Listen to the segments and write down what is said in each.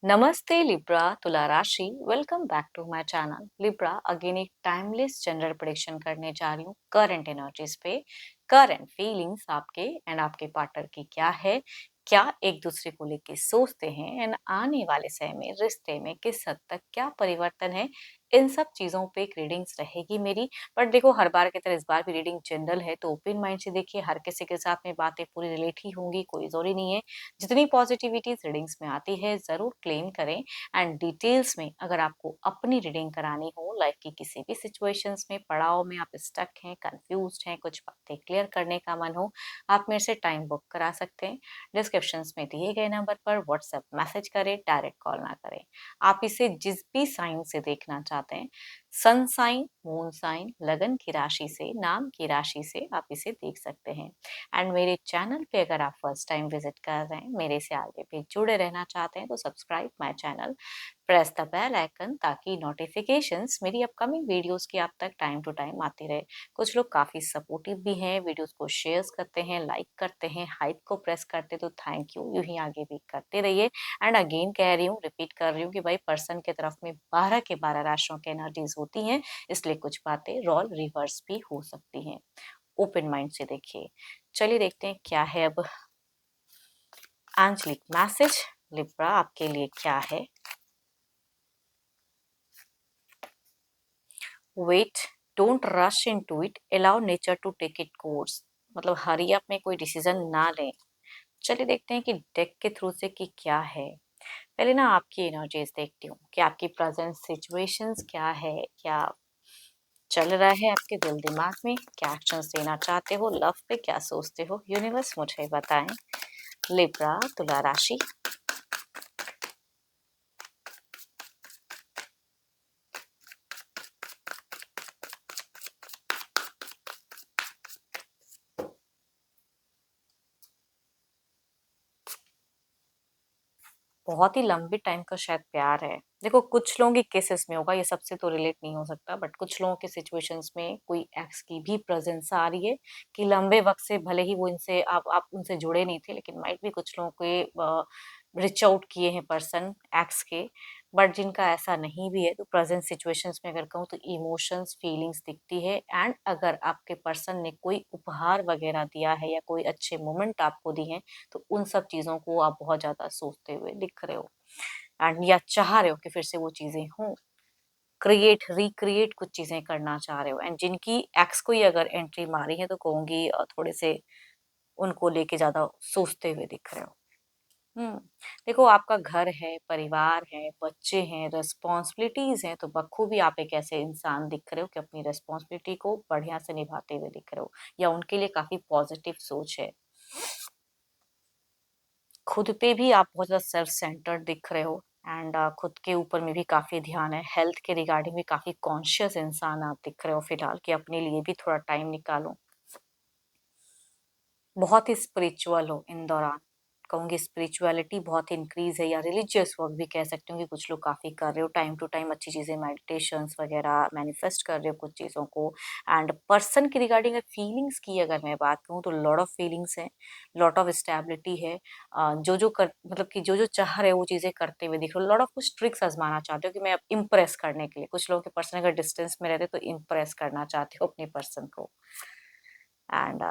नमस्ते लिब्रा तुला राशि। Welcome back to my channel Libra. Again एक टाइमलेस जनरल प्रेडिक्शन करने जा रही हूँ करंट एनर्जीज पे। करंट फीलिंग्स आपके एंड आपके पार्टनर की क्या है, क्या एक दूसरे को लेके सोचते हैं एंड आने वाले समय में रिश्ते में किस हद तक क्या परिवर्तन है, इन सब चीजों पे एक रीडिंग्स रहेगी मेरी। बट देखो, हर बार की तरह इस बार भी रीडिंग जनरल है, तो ओपन माइंड से देखिए। हर किसी के साथ में बातें पूरी रिलेट ही होंगी, कोई जरूरी नहीं है। जितनी पॉजिटिविटी रीडिंग्स में आती है जरूर क्लेम करें। एंड डिटेल्स में अगर आपको अपनी रीडिंग करानी हो, लाइफ की किसी भी सिचुएशंस में, पड़ाव में आप स्टक हैं, कंफ्यूज्ड हैं, कुछ बातें क्लियर करने का मन हो, आप मेरे से टाइम बुक करा सकते हैं। डिस्क्रिप्शन में दिए गए नंबर पर व्हाट्सएप मैसेज करें, डायरेक्ट कॉल ना करें। आप इसे जिस भी साइन से देखना चाहते हैं, सन साइन, मून साइन, लगन की राशि से, नाम की राशि से आप इसे देख सकते हैं। एंड मेरे चैनल पे अगर आप फर्स्ट टाइम विजिट कर रहे हैं, मेरे से आगे भी जुड़े रहना चाहते हैं, तो subscribe my channel, press the bell icon, ताकि नोटिफिकेशंस मेरी अपकमिंग वीडियोस की आप तक टाइम टू टाइम आती रहे। कुछ लोग काफ़ी सपोर्टिव भी हैं, वीडियोस को शेयर करते हैं, लाइक करते हैं, हाइप को प्रेस करते हैं, तो थैंक यू। यूं ही आगे भी करते रहिए। एंड अगेन कह रही हूँ, रिपीट कर रही हूँ कि भाई पर्सन के तरफ में 12 के 12 राशियों की एनर्जीज होती हैं, इसलिए कुछ बातें रोल रिवर्स भी हो सकती हैं। ओपन माइंड से देखिए। चलिए देखते हैं क्या है अब आंचलिक मैसेज लिब्रा आपके लिए क्या है। Wait, don't rush into it, allow nature to take it course. मतलब हरी अप में कोई डिसीजन ना लें। चलिए देखते हैं कि डेक के थ्रू से कि क्या है। पहले ना आपकी एनर्जीज देखती हूँ कि आपकी प्रेजेंट सिचुएशंस क्या है, क्या चल रहा है आपके दिल दिमाग में, क्या एक्शंस लेना चाहते हो, लव पे क्या सोचते हो, यूनिवर्स मुझे बताएं। लिब्रा तुला राशि। बहुत ही लंबे टाइम का शायद प्यार है। देखो, कुछ लोगों के केसेस में होगा, ये सबसे तो रिलेट नहीं हो सकता, बट कुछ लोगों के सिचुएशंस में कोई एक्स की भी प्रेजेंस आ रही है कि लंबे वक्त से भले ही वो इनसे आप उनसे जुड़े नहीं थे, लेकिन माइट भी कुछ लोगों के रिच आउट किए हैं पर्सन एक्स के। बट जिनका ऐसा नहीं भी है, तो प्रेजेंट सिचुएशंस में अगर कहूँ तो इमोशंस फीलिंग्स दिखती है। एंड अगर आपके पर्सन ने कोई उपहार वगैरह दिया है या कोई अच्छे मोमेंट आपको दी हैं, तो उन सब चीज़ों को आप बहुत ज़्यादा सोचते हुए दिख रहे हो। एंड या चाह रहे हो कि फिर से वो चीज़ें हों, क्रिएट रिक्रिएट कुछ चीज़ें करना चाह रहे हो। एंड जिनकी एक्स को ही अगर एंट्री मारी है, तो कहूँगी थोड़े से उनको लेके ज़्यादा सोचते हुए दिख रहे हो। हुँ। देखो, आपका घर है, परिवार है, बच्चे हैं, रिस्पॉन्सिबिलिटीज़ हैं, तो बखूबी आप एक ऐसे इंसान दिख रहे हो कि अपनी रिस्पॉन्सिबिलिटी को बढ़िया से निभाते हुए दिख रहे हो, या उनके लिए काफ़ी पॉजिटिव सोच है। खुद पे भी आप बहुत ज़्यादा सेल्फ सेंटर्ड दिख रहे हो। एंड खुद के ऊपर में भी काफ़ी ध्यान है। हेल्थ के रिगार्डिंग भी काफ़ी कॉन्शियस इंसान आप दिख रहे हो फिलहाल, कि अपने लिए भी थोड़ा टाइम निकालो। बहुत ही स्पिरिचुअल हो इन दौरान। कहूँगी स्पिरिचुअलिटी बहुत इंक्रीज़ है, या रिलीजियस वर्क भी कह सकती हूँ कि कुछ लोग काफ़ी कर रहे हो। टाइम टू टाइम अच्छी चीज़ें, मेडिटेशंस वगैरह मैनिफेस्ट कर रहे हो कुछ चीज़ों को। एंड पर्सन की रिगार्डिंग अगर फीलिंग्स की अगर मैं बात करूँ, तो लॉट ऑफ फीलिंग्स हैं, लॉट ऑफ स्टेबिलिटी है। जो-जो कर मतलब कि जो-जो चाह रहे हो वो चीज़ें करते हुए दिख रहे हो। लॉट ऑफ कुछ ट्रिक्स आज़माना चाहते हो कि मैं अब इम्प्रेस करने के लिए। कुछ लोगों के पर्सन अगर डिस्टेंस में रहते हो, तो इम्प्रेस करना चाहते हो अपने पर्सन को। एंड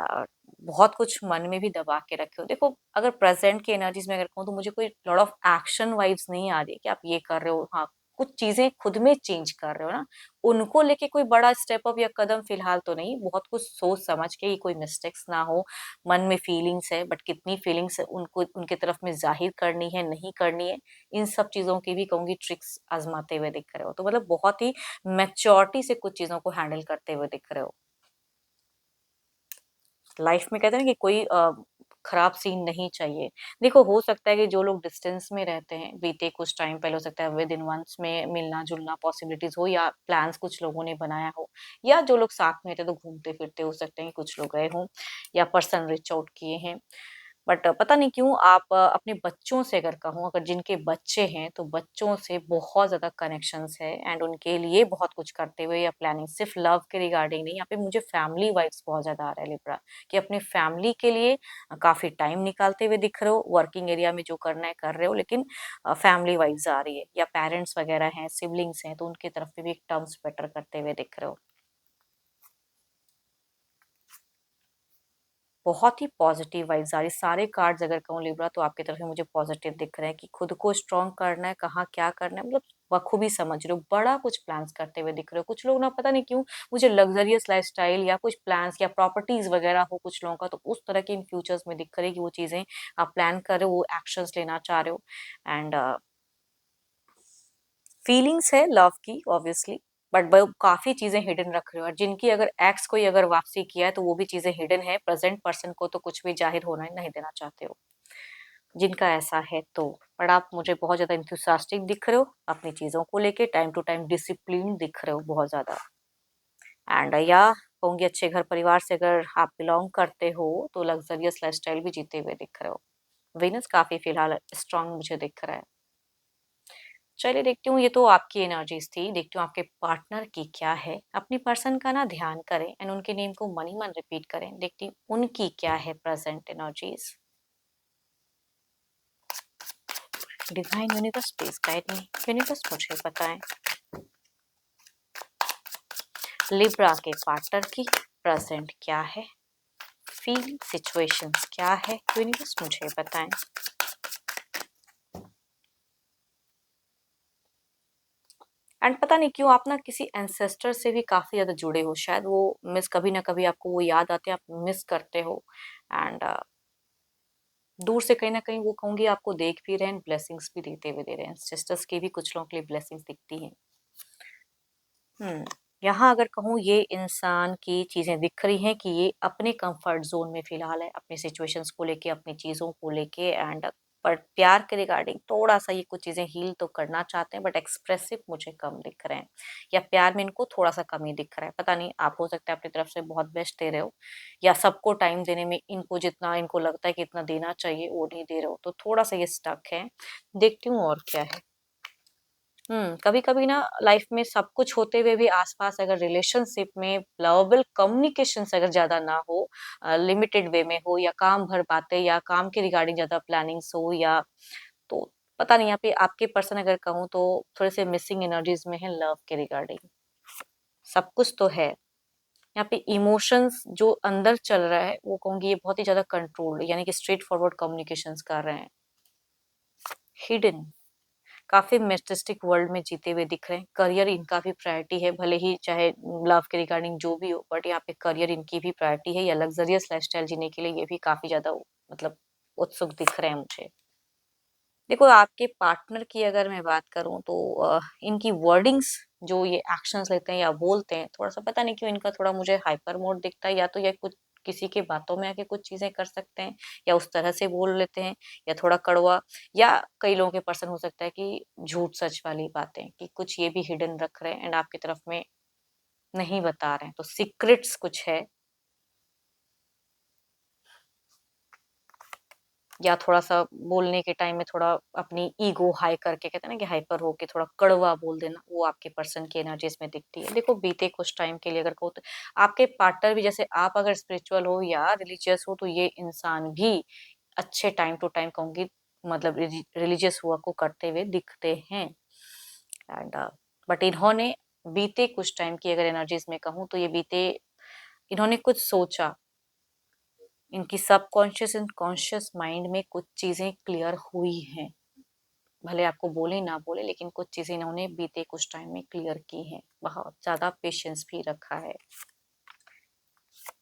बहुत कुछ मन में भी दबा के रखे हो। देखो, अगर प्रेजेंट की एनर्जीज में अगर कहूँ, तो मुझे कोई लॉट ऑफ एक्शन वाइब्स नहीं आ रही कि आप ये कर रहे हो। हाँ, कुछ चीजें खुद में चेंज कर रहे हो ना, उनको लेके कोई बड़ा स्टेप अप या कदम फिलहाल तो नहीं। बहुत कुछ सोच समझ के ही, कोई मिस्टेक्स ना हो। मन में फीलिंग्स है, बट कितनी फीलिंग्स उनको उनके तरफ में जाहिर करनी है, नहीं करनी है, इन सब चीजों की भी कहूंगी ट्रिक्स आजमाते हुए दिख रहे हो। तो मतलब बहुत ही मैच्योरिटी से कुछ चीजों को हैंडल करते हुए दिख रहे हो। लाइफ में कहते हैं ना कि कोई खराब सीन नहीं चाहिए। देखो, हो सकता है कि जो लोग डिस्टेंस में रहते हैं, बीते कुछ टाइम पहले, हो सकता है विद इन मंथ्स में मिलना-जुलना पॉसिबिलिटीज़ हो, या प्लान्स कुछ लोगों ने बनाया हो, या जो लोग साथ में थे तो घूमते-फिरते हो सकते हैं कि कुछ लोग गए हों, या पर्सन रीच आउट किए हैं। बट पता नहीं क्यों आप अपने बच्चों से अगर कहूँ, अगर जिनके बच्चे हैं तो बच्चों से बहुत ज्यादा कनेक्शंस है एंड उनके लिए बहुत कुछ करते हुए या प्लानिंग, सिर्फ लव के रिगार्डिंग नहीं, यहाँ पे मुझे फैमिली वाइब्स बहुत ज्यादा आ रहा है लिब्रा, कि अपनी फैमिली के लिए काफी टाइम निकालते हुए दिख रहे हो, वर्किंग एरिया में जो करना है कर रहे हो, लेकिन फैमिली वाइब्स आ रही है, या पेरेंट्स वगैरह हैं, सिबलिंग्स हैं, तो उनकी तरफ भी एक टर्म्स बेटर करते हुए दिख रहे हो। बहुत ही पॉजिटिव वाइब्स आ रही, सारे कार्ड्स अगर कहूँ लिब्रा तो आपकी तरफ से मुझे पॉजिटिव दिख रहे हैं, कि खुद को स्ट्रांग करना है, कहाँ क्या करना है, मतलब बखूबी समझ रहे हो, बड़ा कुछ प्लान्स करते हुए दिख रहे हो। कुछ लोग ना पता नहीं क्यों मुझे लग्जरियस लाइफस्टाइल या कुछ प्लान्स या प्रॉपर्टीज वगैरह हो कुछ लोगों का, तो उस तरह के इन फ्यूचर्स में दिख रही है कि वो चीजें आप प्लान कर रहे हो, वो एक्शंस लेना चाह रहे हो। एंड फीलिंग्स है लव की ऑब्वियसली, बट काफी चीजें हिडन रख रहे हो, और जिनकी अगर एक्स कोई अगर वापसी किया है तो वो भी चीजें हिडन है, प्रेजेंट पर्सन को तो कुछ भी जाहिर होना ही नहीं देना चाहते हो, जिनका ऐसा है तो। पर आप मुझे बहुत ज्यादा इंथुसियास्टिक दिख रहे हो अपनी चीजों को लेके, टाइम टू टाइम डिसिप्लिन दिख रहे हो बहुत ज्यादा। एंड या कहूंगी अच्छे घर परिवार से अगर आप बिलोंग करते हो तो लग्जरियस लाइफस्टाइल भी जीते हुए दिख रहे हो। वेनस काफी फिलहाल स्ट्रांग मुझे दिख रहा है। चलिए देखती हूँ, ये तो आपकी एनर्जीज थी, देखती हूँ आपके पार्टनर की क्या है। अपनी पर्सन का ना ध्यान करें एंड उनके नेम को मन ही मन रिपीट करें, देखती हूँ उनकी क्या है present energies. Divine universe please guide me, universe मुझे बताएं लिब्रा के पार्टनर की प्रेजेंट क्या है, फील सिचुएशंस क्या है, यूनिवर्स मुझे बताएं। एंड पता नहीं क्यों आप ना किसी एंसेस्टर से भी काफी ज्यादा जुड़े हो, शायद वो मिस कभी ना कभी आपको वो याद आते हैं, आप मिस करते हो। एंड दूर से कहीं ना कहीं वो कहूंगी आपको देख भी रहे हैं, ब्लेसिंग्स भी देते हुए दे रहे हैं, सिस्टर्स की भी कुछ लोगों के लिए ब्लेसिंग्स दिखती हैं। हम्म यहाँ अगर कहूँ ये इंसान की चीजें दिख रही हैं कि ये अपने कंफर्ट जोन में फिलहाल है, अपनी सिचुएशंस को लेके, अपनी चीजों को लेके। एंड पर प्यार के रिगार्डिंग थोड़ा सा ये कुछ चीजें हील तो करना चाहते हैं, बट एक्सप्रेसिव मुझे कम दिख रहे हैं, या प्यार में इनको थोड़ा सा कमी दिख रहा है। पता नहीं, आप हो सकता है अपनी तरफ से बहुत बेस्ट दे रहे हो, या सबको टाइम देने में इनको जितना इनको लगता है कि इतना देना चाहिए वो नहीं दे रहे हो, तो थोड़ा सा ये स्टक है। देखती हूँ और क्या है। कभी कभी ना लाइफ में सब कुछ होते हुए भी आसपास अगर रिलेशनशिप में लवेबल कम्युनिकेशन अगर ज्यादा ना हो, लिमिटेड वे में हो, या काम भर बातें या काम के रिगार्डिंग ज्यादा प्लानिंग्स हो, या तो पता नहीं यहाँ पे आपके पर्सन अगर कहूँ तो थोड़े से मिसिंग एनर्जीज में है लव के रिगार्डिंग। सब कुछ तो है, यहाँ पे इमोशंस जो अंदर चल रहा है वो कहूंगी ये बहुत ही ज्यादा कंट्रोल्ड, यानी कि स्ट्रेट फॉरवर्ड कम्युनिकेशंस कर रहे हैं। हिडन, काफी मेस्टिस्टिक वर्ल्ड में जीते हुए दिख रहे हैं, करियर इनका भी प्रायोरिटी है, भले ही चाहे लव के रिगार्डिंग जो भी हो, बट यहाँ पे करियर इनकी भी प्रायोरिटी है, या लग्जरियस लाइफस्टाइल जीने के लिए ये भी काफी ज्यादा मतलब उत्सुक दिख रहे हैं मुझे। देखो आपके पार्टनर की अगर मैं बात करूं तो इनकी वर्डिंग्स जो ये एक्शंस लेते हैं या बोलते हैं, थोड़ा सा पता नहीं क्यों इनका थोड़ा मुझे हाइपर मोड दिखता है, या तो ये कुछ किसी के बातों में आके कुछ चीजें कर सकते हैं, या उस तरह से बोल लेते हैं, या थोड़ा कड़वा, या कई लोगों के पर्सन हो सकता है कि झूठ सच वाली बातें, कि कुछ ये भी हिडन रख रहे हैं एंड आपकी तरफ में नहीं बता रहे हैं, तो सीक्रेट्स कुछ है, या थोड़ा सा बोलने के टाइम में थोड़ा अपनी ईगो हाई करके, कहते हैं ना कि हाइपर होके थोड़ा कड़वा बोल देना, वो आपके पर्सन की एनर्जीज में दिखती है। देखो बीते कुछ टाइम के लिए अगर कहो तो आपके पार्टनर भी, जैसे आप अगर स्पिरिचुअल हो या रिलीजियस हो तो ये इंसान भी अच्छे टाइम टू टाइम कहूंगी मतलब रिलीजियस हुआ को करते हुए दिखते हैं। एंड बट इन्होंने बीते कुछ टाइम की अगर एनर्जीज में कहूँ तो ये बीते इन्होंने कुछ सोचा, इनकी सबकॉन्शियस एंड कॉन्शियस माइंड में कुछ चीजें क्लियर हुई हैं, भले आपको बोले ना बोले, लेकिन कुछ चीजें इन्होंने बीते कुछ टाइम में क्लियर की हैं, बहुत ज्यादा पेशेंस भी रखा है।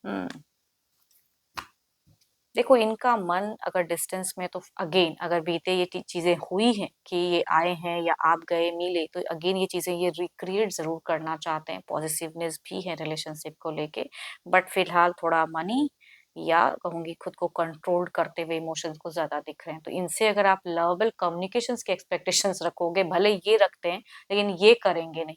हम्म देखो इनका मन अगर डिस्टेंस में, तो अगेन अगर बीते ये चीजें हुई हैं कि ये आए हैं या आप गए मिले, तो अगेन ये चीजें ये रिक्रिएट जरूर करना चाहते हैं, पॉजिटिवनेस भी है रिलेशनशिप को लेके, बट फिलहाल थोड़ा मनी या कहूंगी खुद को कंट्रोल करते हुए इमोशंस को ज्यादा दिख रहे हैं, तो इनसे अगर आप लवेबल कम्युनिकेशंस के एक्सपेक्टेशंस रखोगे, भले ये रखते हैं लेकिन ये करेंगे नहीं।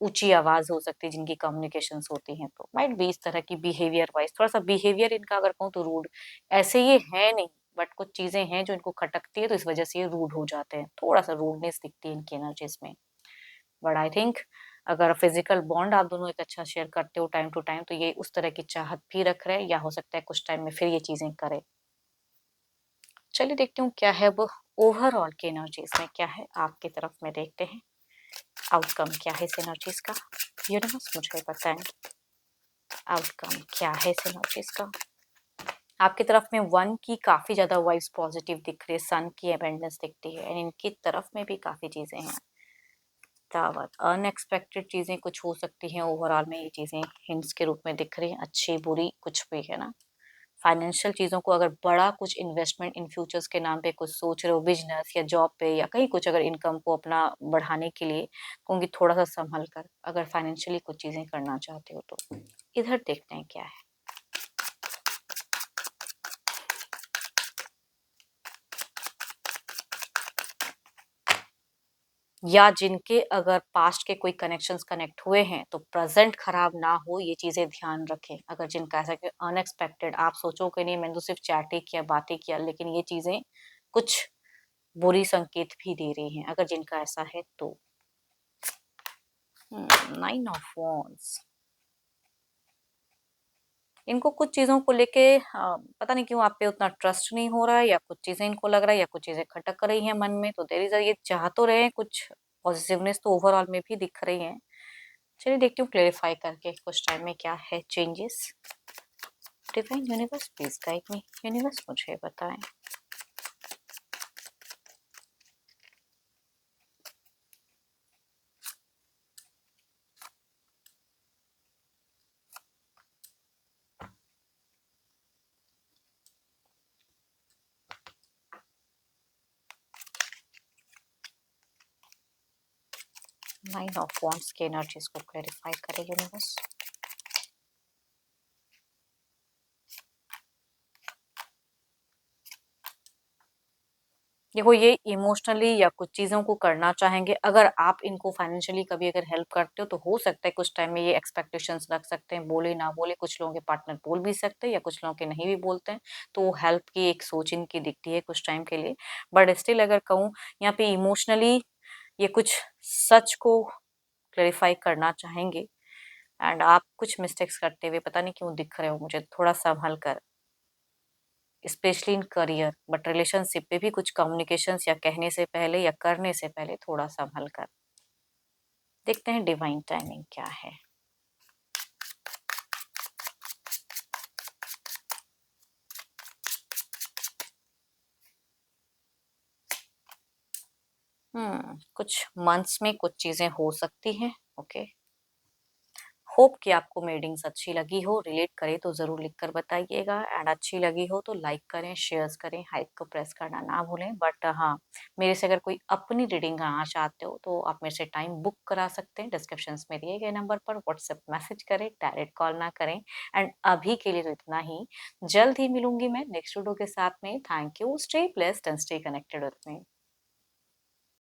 ऊंची आवाज हो सकती है जिनकी कम्युनिकेशंस होती हैं, तो माइट बी इस तरह की बिहेवियर वाइज थोड़ा सा बिहेवियर इनका अगर कहूँ तो रूड। ऐसे ये है नहीं, बट कुछ चीजें हैं जो इनको खटकती है तो इस वजह से ये रूड हो जाते हैं, थोड़ा सा रूडनेस दिखती है इनकी एनर्जीज में। बट आई थिंक अगर फिजिकल बॉन्ड आप दोनों एक अच्छा शेयर करते हो टाइम टू टाइम, तो ये उस तरह की चाहत भी रख रहे हैं, या हो सकता है कुछ टाइम में फिर ये चीजें करे। चलिए देखती हूँ क्या है वो ओवरऑल की एनर्जीज में क्या है आपकी तरफ में, देखते हैं आउटकम क्या है इस एनर्जीज का। यूनिवर्स मुझे बताएं आउटकम क्या है इस एनर्जीज का। आपकी तरफ में वन की काफी ज्यादा वाइब्स पॉजिटिव दिख रही है, सन की अबेंडेंस दिखती है, एंड इनकी तरफ में भी काफी चीजें हैं। दावत अनएक्सपेक्टेड चीजें कुछ हो सकती हैं, ओवरऑल में ये चीजें हिंट्स के रूप में दिख रही हैं, अच्छी बुरी कुछ भी है ना। फाइनेंशियल चीजों को अगर बड़ा कुछ इन्वेस्टमेंट इन फ्यूचर्स के नाम पे कुछ सोच रहे हो, बिजनेस या जॉब पे या कहीं कुछ, अगर इनकम को अपना बढ़ाने के लिए, कहूँगी थोड़ा सा संभल कर अगर फाइनेंशियली कुछ चीजें करना चाहते हो तो। इधर देखते हैं क्या है। या जिनके अगर पास्ट के कोई कनेक्शंस कनेक्ट हुए हैं तो प्रेजेंट खराब ना हो, ये चीजें ध्यान रखें। अगर जिनका ऐसा कि अनएक्सपेक्टेड आप सोचो कि नहीं मैंने तो सिर्फ चैट ही किया, बातें किया, लेकिन ये चीजें कुछ बुरी संकेत भी दे रही हैं, अगर जिनका ऐसा है तो। नाइन ऑफ वॉन्ड्स, इनको कुछ चीजों को लेके पता नहीं क्यों आप पे उतना ट्रस्ट नहीं हो रहा है, या कुछ चीजें इनको लग रहा है, या कुछ चीजें खटक रही हैं मन में, तो देर इज ये चाह तो रहे हैं कुछ पॉजिटिवनेस, तो ओवरऑल में भी दिख रही है। चलिए देखती हूँ क्लेरिफाई करके कुछ टाइम में क्या है changes. Divine universe please guide me, universe मुझे बताएं। नाइन ऑफ वॉन्ड्स की एनर्जीज को क्लेरिफाई करें यूनिवर्स। देखो ये इमोशनली या कुछ चीजों को करना चाहेंगे, अगर आप इनको फाइनेंशियली कभी अगर हेल्प करते हो तो हो सकता है कुछ टाइम में ये एक्सपेक्टेशंस रख सकते हैं, बोले ना बोले, कुछ लोगों के पार्टनर बोल भी सकते हैं या कुछ लोगों के नहीं भी बोलते हैं, तो हेल्प की एक सोच इनकी दिखती है कुछ टाइम के लिए। बट स्टिल अगर कहूँ यहाँ पे इमोशनली ये कुछ सच को क्लेरिफाई करना चाहेंगे, एंड आप कुछ मिस्टेक्स करते हुए पता नहीं क्यों दिख रहे हो मुझे, थोड़ा संभल कर, specially in career, but relationship पे भी कुछ कम्युनिकेशंस या कहने से पहले या करने से पहले थोड़ा संभल कर। देखते हैं डिवाइन टाइमिंग क्या है। कुछ मंथ्स में कुछ चीजें हो सकती हैं। ओके, होप कि आपको रीडिंग्स अच्छी लगी हो, रिलेट करे तो जरूर लिखकर बताइएगा, एंड अच्छी लगी हो तो लाइक करें, शेयर्स करें, हाइप को प्रेस करना ना भूलें। बट हाँ, मेरे से अगर कोई अपनी रीडिंग कराना चाहते हो तो आप मेरे से टाइम बुक करा सकते हैं, डिस्क्रिप्शन में दिए गए नंबर पर व्हाट्सएप मैसेज करें, डायरेक्ट कॉल ना करें। एंड अभी के लिए तो इतना ही, जल्द ही मिलूंगी मैं नेक्स्ट वीडियो के साथ में। Thank you, stay blessed and stay connected with me.